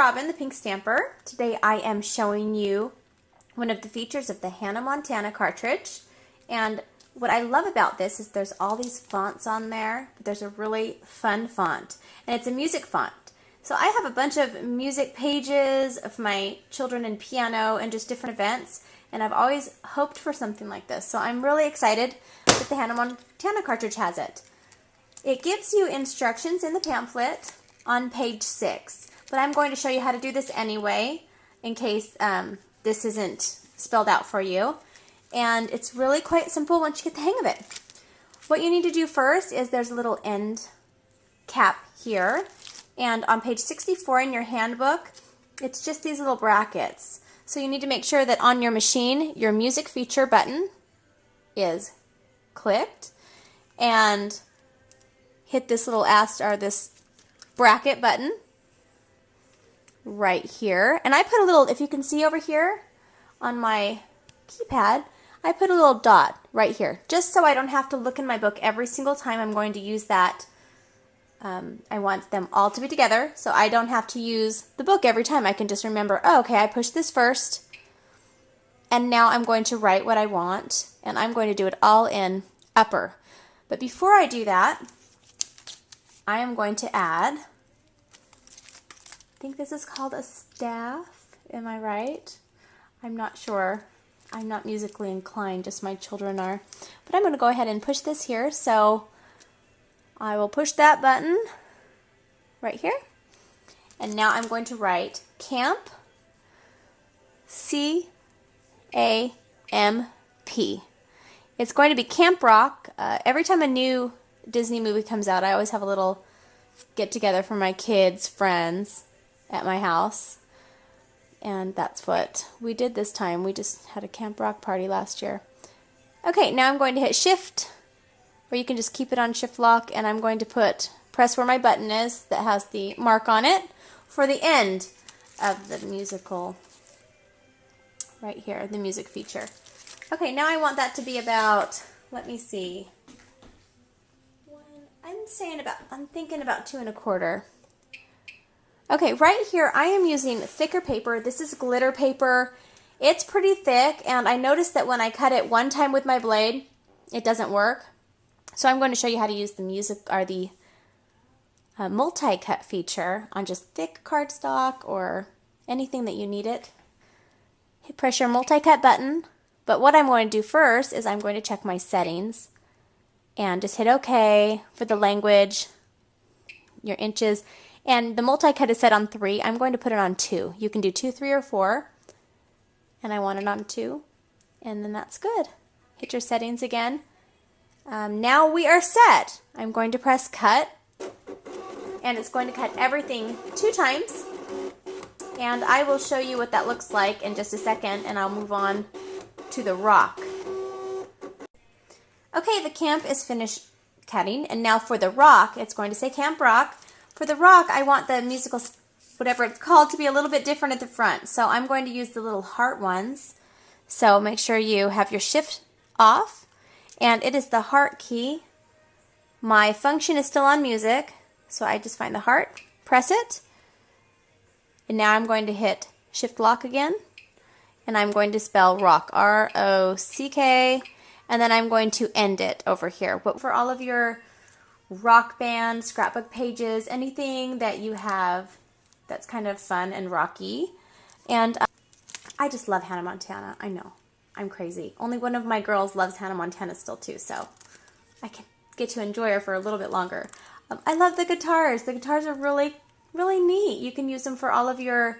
Robin, the Pink Stamper. Today I am showing you one of the features of the Hannah Montana cartridge. And what I love about this is there's all these fonts on there, but there's a really fun font. And it's a music font. So I have a bunch of music pages of my children and piano and just different events. And I've always hoped for something like this. So I'm really excited that the Hannah Montana cartridge has it. It gives you instructions in the pamphlet on page 6. But I'm going to show you how to do this anyway, in case this isn't spelled out for you. And it's really quite simple once you get the hang of it. What you need to do first is there's a little end cap here. And on page 64 in your handbook, it's just these little brackets. So you need to make sure that on your machine, your music feature button is clicked. And hit this little this bracket button right here. And I put a little, if you can see over here on my keypad, I put a little dot right here, just so I don't have to look in my book every single time I'm going to use that. I want them all to be together, so I don't have to use the book every time. I can just remember, oh, okay, I pushed this first, and now I'm going to write what I want, and I'm going to do it all in upper. But before I do that, I am going to add, I think this is called a staff, am I right? I'm not sure. I'm not musically inclined, just my children are. But I'm going to go ahead and push this here, so I will push that button right here. And now I'm going to write camp, C-A-M-P. It's going to be Camp Rock. Every time a new Disney movie comes out, I always have a little get-together for my kids' friends at my house. And that's what we did this time. We just had a Camp Rock party last year. Okay, now I'm going to hit Shift, or you can just keep it on Shift Lock, and I'm going to press where my button is that has the mark on it for the end of the musical, right here, the music feature. Okay, now I want that to be about, let me see, I'm thinking about 2 1/4. Okay, right here I am using thicker paper. This is glitter paper. It's pretty thick, and I noticed that when I cut it one time with my blade, it doesn't work. So I'm going to show you how to use the multi-cut feature on just thick cardstock or anything that you need it. Press your multi-cut button, but what I'm going to do first is I'm going to check my settings and just hit OK for the language, your inches, and the multi-cut is set on 3. I'm going to put it on 2. You can do 2, 3, or 4, and I want it on 2, and then that's good. Hit your settings again. Now we are set. I'm going to press cut, and it's going to cut everything 2 times, and I will show you what that looks like in just a second, and I'll move on to the rock. Okay, the camp is finished cutting, and now for the rock, it's going to say Camp Rock. For the rock, I want the musical, whatever it's called, to be a little bit different at the front, so I'm going to use the little heart ones. So make sure you have your shift off. And it is the heart key. My function is still on music, so I just find the heart, press it, and now I'm going to hit Shift Lock again, and I'm going to spell rock, R-O-C-K, and then I'm going to end it over here. But for all of your rock band, scrapbook pages, anything that you have that's kind of fun and rocky. And I just love Hannah Montana, I know. I'm crazy. Only one of my girls loves Hannah Montana still too, so I can get to enjoy her for a little bit longer. I love the guitars. The guitars are really, really neat. You can use them for all of your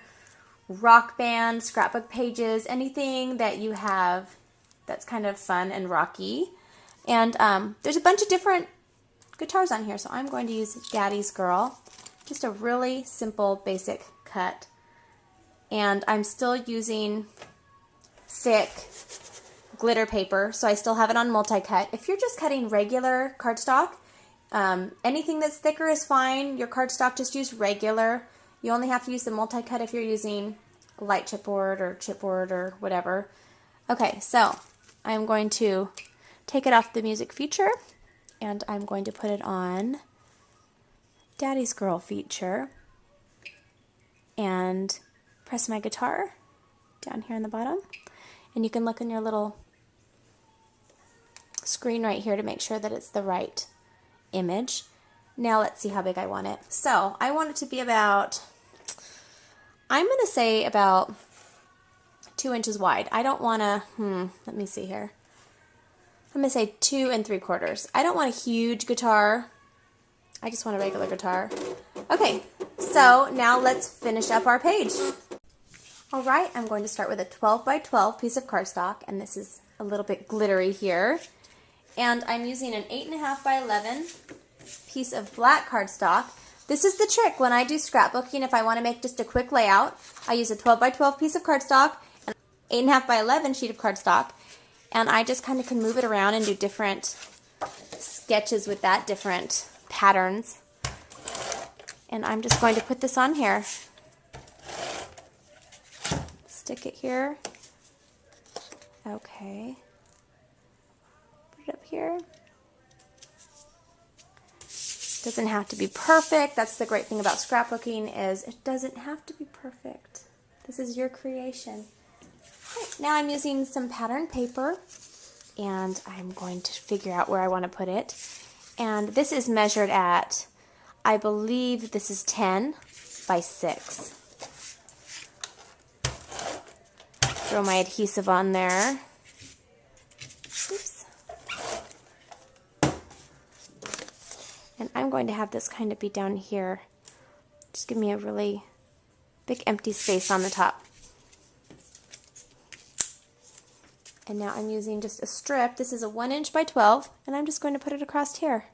rock band, scrapbook pages, anything that you have that's kind of fun and rocky. And there's a bunch of different guitars on here, so I'm going to use Daddy's Girl. Just a really simple, basic cut. And I'm still using thick glitter paper, so I still have it on multi-cut. If you're just cutting regular cardstock, anything that's thicker is fine. Your cardstock, just use regular. You only have to use the multi-cut if you're using a light chipboard or whatever. Okay, so I'm going to take it off the music feature, and I'm going to put it on Daddy's Girl feature. and press my guitar down here on the bottom. And you can look in your little screen right here to make sure that it's the right image. Now let's see how big I want it. So I want it to be about, I'm going to say about 2 inches wide. I don't want to, let me see here. I'm going to say 2 3/4. I don't want a huge guitar. I just want a regular guitar. Okay, so now let's finish up our page. All right, I'm going to start with a 12 by 12 piece of cardstock, and this is a little bit glittery here. And I'm using an 8.5 by 11 piece of black cardstock. This is the trick when I do scrapbooking. If I want to make just a quick layout, I use a 12 by 12 piece of cardstock and an 8.5 by 11 sheet of cardstock, and I just kind of can move it around and do different sketches with that, different patterns. And I'm just going to put this on here. Stick it here. Okay. Put it up here. Doesn't have to be perfect. That's the great thing about scrapbooking, is it doesn't have to be perfect. This is your creation. Right, now I'm using some pattern paper, and I'm going to figure out where I want to put it. And this is measured at, I believe this is 10 by 6. Throw my adhesive on there. Oops. And I'm going to have this kind of be down here. Just give me a really big empty space on the top. And now I'm using just a strip. This is a 1 inch by 12, and I'm just going to put it across here.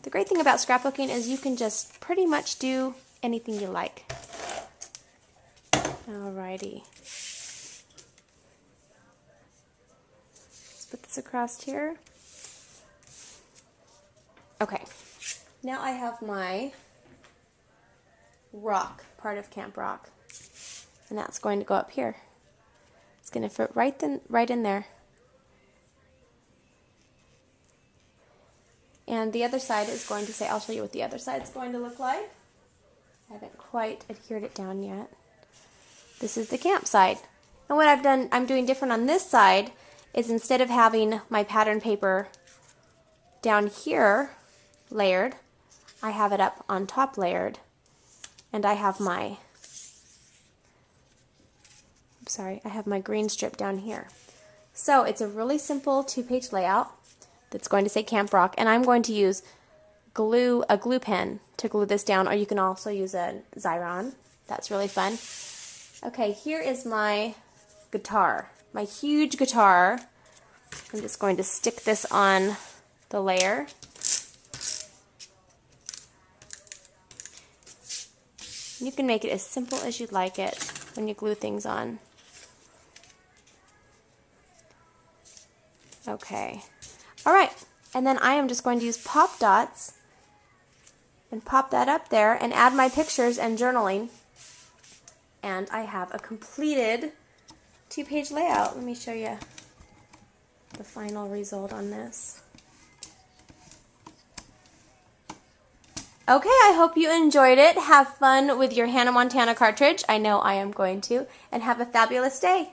The great thing about scrapbooking is you can just pretty much do anything you like. Alrighty. Let's put this across here. Okay. Now I have my rock, part of Camp Rock. And that's going to go up here. It's going to fit right in there. And the other side is going to say, I'll show you what the other side is going to look like. I haven't quite adhered it down yet. This is the camp side. And what I'm doing different on this side is, instead of having my pattern paper down here layered, I have it up on top layered. And I have my, I have my green strip down here. So it's a really simple 2-page layout that's going to say Camp Rock, and I'm going to use a glue pen to glue this down, or you can also use a Xyron. That's really fun. Okay, here is my guitar, my huge guitar. I'm just going to stick this on the layer. You can make it as simple as you'd like it when you glue things on. Okay. Alright, and then I am just going to use pop dots and pop that up there and add my pictures and journaling. And I have a completed 2-page layout. Let me show you the final result on this. Okay, I hope you enjoyed it. Have fun with your Hannah Montana cartridge. I know I am going to. And have a fabulous day.